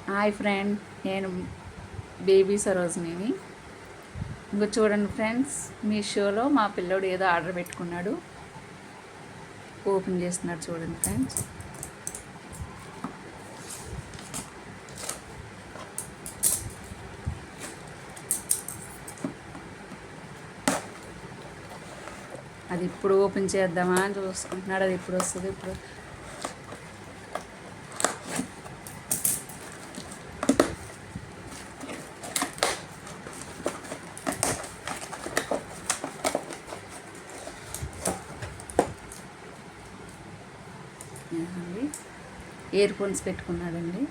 Hi friend, నేను baby Sarojini. ఇంకో చూడండి ఫ్రెండ్స్, మీషోలో మా పిల్లోడు ఏదో ఆర్డర్ పెట్టుకున్నాడు, ఓపెన్ చేస్తున్నాడు. చూడండి ఫ్రెండ్స్, అది ఇప్పుడు ఓపెన్ చేద్దామా అని చూసుకుంటున్నాడు. అది ఇప్పుడు వస్తుంది. ఇప్పుడు ఇయర్ ఫోన్స్ పెట్టుకున్నాడండి.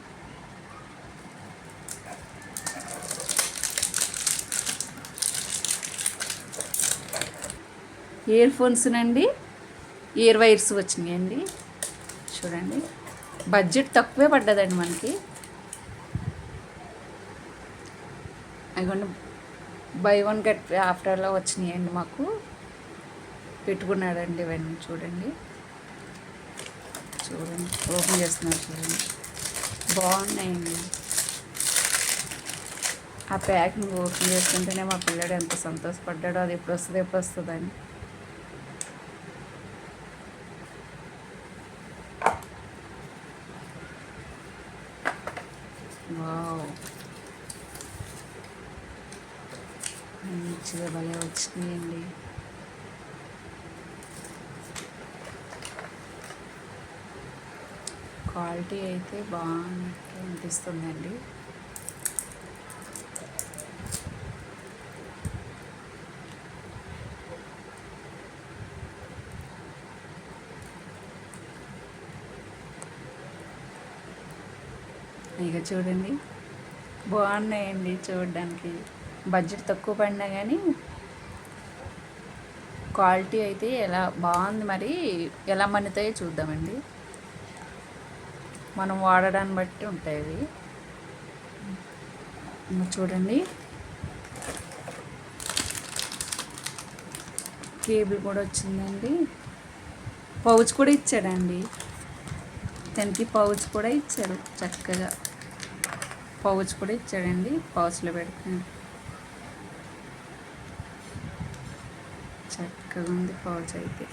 ఇయర్ ఫోన్స్ నండి, ఇయర్ వైర్స్ వచ్చినాయండి. చూడండి, బడ్జెట్ తక్కువే పడ్డదండి మనకి. అదిగోండి, బై వన్ గెట్ ఆఫ్టర్లో వచ్చినాయండి. మాకు పెట్టుకున్నాడండి ఇవన్నీ. చూడండి చూడండి, ఓపెన్ చేస్తున్నారు. చూడండి, బాగున్నాయండి. ఆ ప్యాక్ని ఓపెన్ చేస్తుంటేనే మా పిల్లడు ఎంత సంతోషపడ్డాడో. అది ఎప్పుడు వస్తుందని. వావ్, మంచిగా భలే వచ్చినాయండి. క్వాలిటీ అయితే బాగున్నట్టు అనిపిస్తుందండి. ఇక చూడండి, బాగున్నాయండి చూడడానికి. బడ్జెట్ తక్కువ పడినా కానీ క్వాలిటీ అయితే ఎలా బాగుంది. మరి ఎలా మన్నుతాయో చూద్దామండి. మనం వాడడాన్ని బట్టి ఉంటాయి. చూడండి, కేబుల్ కూడా వచ్చిందండి. పౌచ్ కూడా ఇచ్చాడండి. దానికి పౌచ్ కూడా ఇచ్చాడు. చక్కగా పౌచ్ కూడా ఇచ్చాడండి. పౌచ్లో పెడుతున్నాడు. చక్కగా ఉంది పౌచ్ అయితే.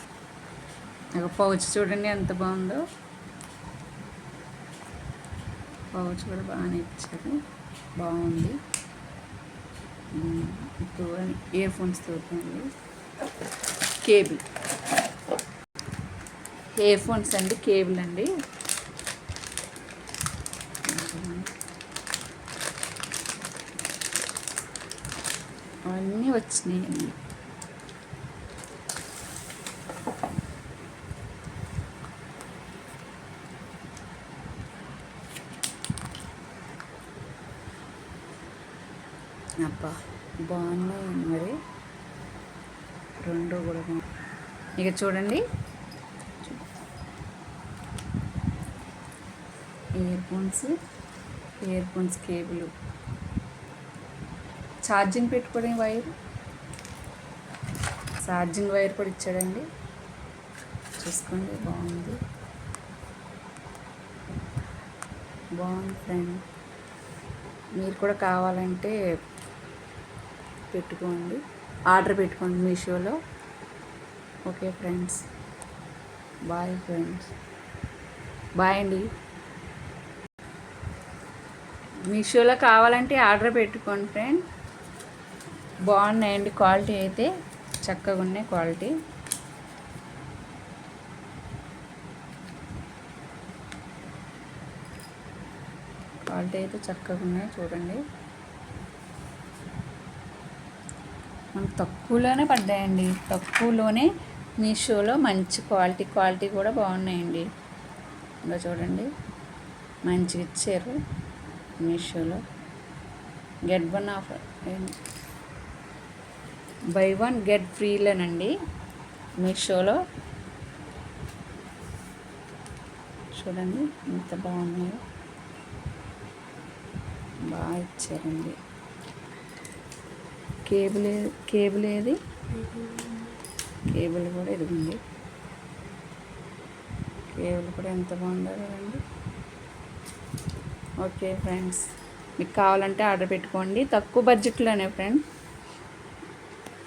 పౌచ్ చూడండి ఎంత బాగుందో. పౌచ్ కూడా బాగానే ఇచ్చాడు, బాగుంది. ఇప్పుడు ఇయర్ ఫోన్స్ చూడండి. కేబుల్ ఇయర్ ఫోన్స్ అండి, కేబుల్ అండి. అవన్నీ వచ్చినాయండి. అబ్బా, బాగున్నాయండి. మరి రెండు కూడా ఇక చూడండి, ఇయర్ ఫోన్స్ కేబుల్, ఛార్జింగ్ పెట్టుకోవడం వైర్, ఛార్జింగ్ వైర్ కూడా ఇచ్చాడండి. చూసుకోండి, బాగుంది ఫ్రెండ్. మీరు కూడా కావాలంటే పెట్టుకోండి, ఆర్డర్ పెట్టుకోండి మీషోలో. Okay friends, bye friends, bye అండి. మీషోలో కావాలంటే ఆర్డర్ పెట్టుకోండి ఫ్రెండ్. బాగున్నాయండి, క్వాలిటీ అయితే చక్కగా ఉన్నాయి. క్వాలిటీ అయితే చక్కగా ఉన్నాయి. చూడండి, మనకు తక్కువలోనే పడ్డాయండి. తక్కువలోనే మీషోలో మంచి క్వాలిటీ కూడా బాగున్నాయండి. ఇంకా చూడండి, మంచిగా ఇచ్చారు మీషోలో. Get one offer, buy one get ఫ్రీలేనండి మీషోలో. చూడండి ఎంత బాగున్నాయో, బాగా ఇచ్చారండి. కేబుల్ ఏది, కేబుల్ కూడా ఎదిగింది. కేబుల్ కూడా ఎంత బాగుందో కదండి. ఓకే ఫ్రెండ్స్, మీకు కావాలంటే ఆర్డర్ పెట్టుకోండి, తక్కువ బడ్జెట్లోనే friends.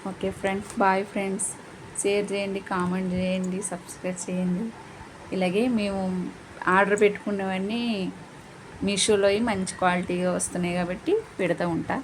Okay friends, bye friends. Share చేయండి, కామెంట్ చేయండి, సబ్స్క్రైబ్ చేయండి. ఇలాగే మేము ఆర్డర్ పెట్టుకున్నవన్నీ మీషోలో మంచి క్వాలిటీగా వస్తున్నాయి కాబట్టి పెడతా ఉంటా.